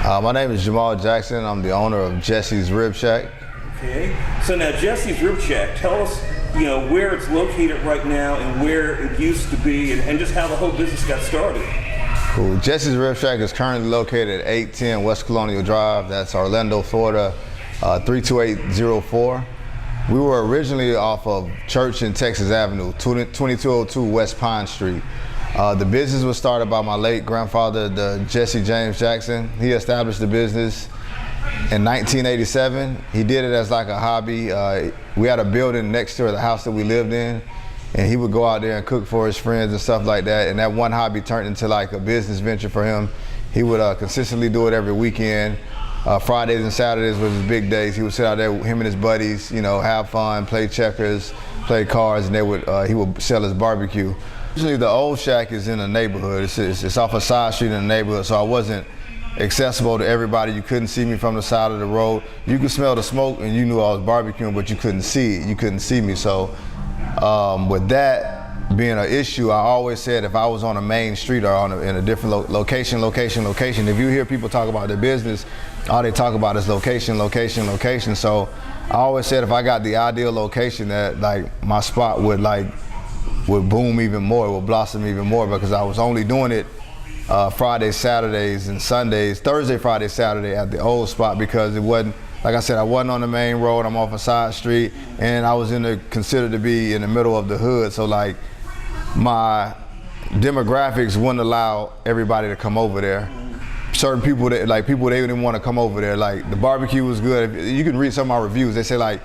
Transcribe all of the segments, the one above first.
My name is Jamal Jackson. I'm the owner of Jesse's Rib Shack. Okay. So now Jesse's Rib Shack, tell us, where it's located right now and where it used to be and just how the whole business got started. Cool. Jesse's Rib Shack is currently located at 810 West Colonial Drive. That's Orlando, Florida, 32804. We were originally off of Church and Texas Avenue, 2202 West Pine Street. The business was started by my late grandfather, Jesse James Jackson. He established the business in 1987. He did it as like a hobby. We had a building next to the house that we lived in, and he would go out there and cook for his friends and stuff like that. And that one hobby turned into like a business venture for him. He would consistently do it every weekend. Fridays and Saturdays was his big days. He would sit out there with him and his buddies, have fun, play checkers, play cards, and he would sell his barbecue. Usually the old shack is in the neighborhood. It's off a side street in the neighborhood, so I wasn't accessible to everybody. You couldn't see me from the side of the road. You could smell the smoke and you knew I was barbecuing, but you couldn't see it. You couldn't see me. So with that being an issue, I always said if I was on a main street or in a different location, if you hear people talk about their business, all they talk about is location. So I always said if I got the ideal location, that like my spot would boom even more, it would blossom even more, because I was only doing it Fridays, Saturdays, and Sundays, Thursday, Friday, Saturday at the old spot, because it wasn't, like I said, I wasn't on the main road, I'm off a side street, and I was considered to be in the middle of the hood, so like my demographics wouldn't allow everybody to come over there. Certain people they didn't want to come over there. Like the barbecue was good. You can read some of my reviews. They say like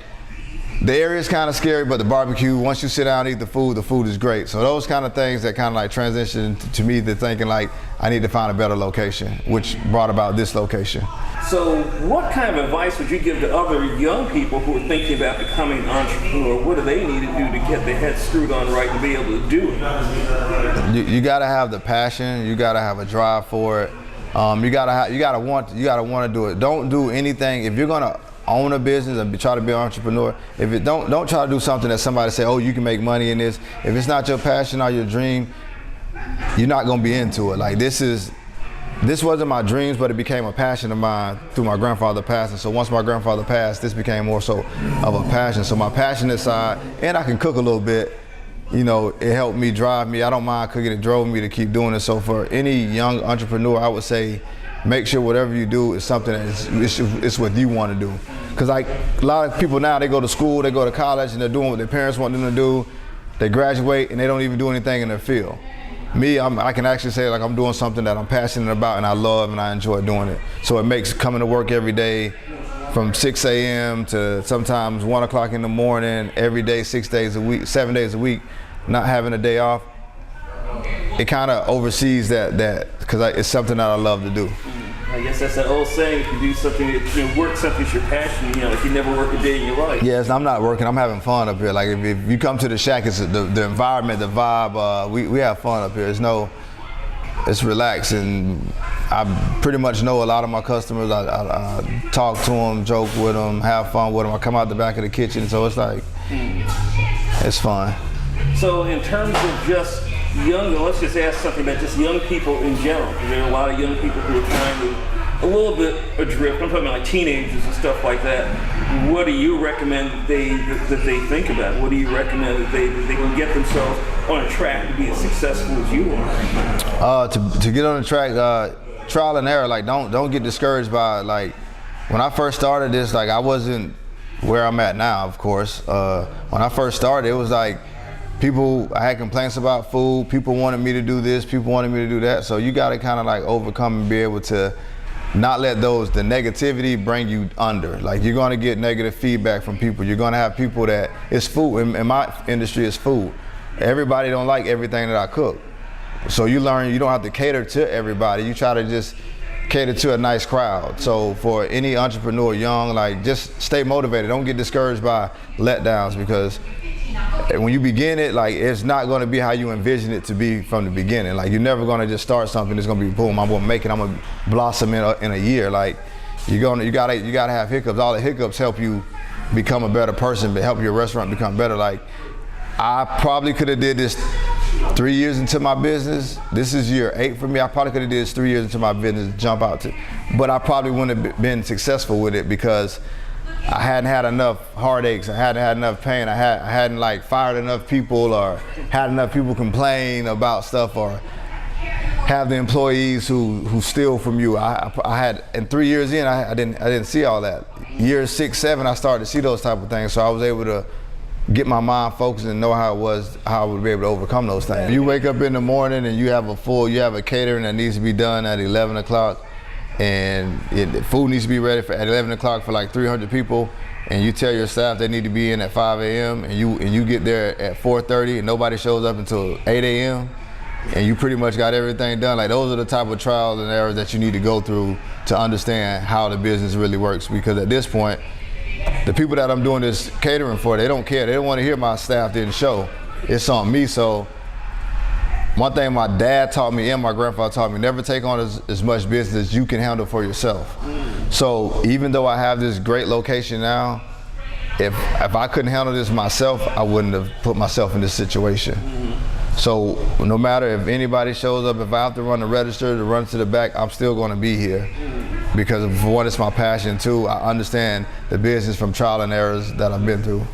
the area is kind of scary, but the barbecue, once you sit down and eat the food is great. So those kind of things that kind of like transitioned to me to thinking like I need to find a better location, which brought about this location. So what kind of advice would you give to other young people who are thinking about becoming an entrepreneur? What do they need to do to get their head screwed on right and be able to do it? You gotta have the passion. You gotta have a drive for it. You gotta want to do it. Don't do anything if you're gonna own a business and try to be an entrepreneur. Don't try to do something that somebody say, oh, you can make money in this. If it's not your passion or your dream, you're not gonna be into it. Like this wasn't my dreams, but it became a passion of mine through my grandfather passing. So once my grandfather passed, this became more so of a passion. So my passionate side, and I can cook a little bit, it helped me, drive me. I don't mind cooking. It drove me to keep doing it. So for any young entrepreneur, I would say, make sure whatever you do is something that it's what you want to do. Because like a lot of people now, they go to school, they go to college, and they're doing what their parents want them to do. They graduate and they don't even do anything in their field. Me, I can actually say like I'm doing something that I'm passionate about and I love and I enjoy doing it. So it makes coming to work every day from 6 a.m. to sometimes 1 o'clock in the morning, every day, 6 days a week, 7 days a week, not having a day off. It kind of oversees that because it's something that I love to do. I guess that's that old saying, if you do something, work something that's your passion, like you never work a day in your life. Yes, I'm not working, I'm having fun up here. Like if you come to the shack, it's the environment, the vibe, we have fun up here. It's relaxed, and I pretty much know a lot of my customers. I talk to them, joke with them, have fun with them. I come out the back of the kitchen, so it's like, it's fun. So in terms of just let's just ask something about just young people in general, because there are a lot of young people who are kind of a little bit adrift. I'm talking about like teenagers and stuff like that. What do you recommend that they think about? What do you recommend that they can get themselves on a track to be as successful as you are? To get on the track, trial and error. Like don't get discouraged by like when I first started this. Like I wasn't where I'm at now, of course. When I first started, it was like I had complaints about food. People wanted me to do this. People wanted me to do that. So you got to kind of like overcome and be able to not let the negativity bring you under. Like you're going to get negative feedback from people. You're going to have people that it's food. In my industry, it's food. Everybody don't like everything that I cook. So you learn you don't have to cater to everybody. You try to just cater to a nice crowd. So for any entrepreneur young, like just stay motivated. Don't get discouraged by letdowns, because when you begin it, like it's not going to be how you envision it to be from the beginning. Like you're never going to just start something. It's going to be boom. I'm going to make it. I'm going to blossom in a year. Like you gotta have hiccups. All the hiccups help you become a better person, but help your restaurant become better. Like I probably could have did this 3 years into my business, this is year 8 for me. I probably could have did this 3 years into my business, jump out to, but I probably wouldn't have been successful with it because I hadn't had enough heartaches. I hadn't had enough pain. I hadn't like fired enough people or had enough people complain about stuff or have the employees who steal from you. I had, in 3 years in, I didn't see all that. Years 6, 7, I started to see those type of things. So I was able to get my mind focused and know how I would be able to overcome those things. You wake up in the morning and you have a catering that needs to be done at 11 o'clock. And the food needs to be ready at 11 o'clock for like 300 people, and you tell your staff they need to be in at 5 a.m. and you get there at 4:30 and nobody shows up until 8 a.m. and you pretty much got everything done. Like those are the type of trials and errors that you need to go through to understand how the business really works, because at this point, the people that I'm doing this catering for, they don't care. They don't want to hear my staff didn't show. It's on me. So one thing my dad taught me and my grandfather taught me, never take on as much business as you can handle for yourself. So even though I have this great location now, if I couldn't handle this myself, I wouldn't have put myself in this situation. So no matter if anybody shows up, if I have to run the register, to run to the back, I'm still going to be here. Because for one, it's my passion. Two, I understand the business from trial and errors that I've been through.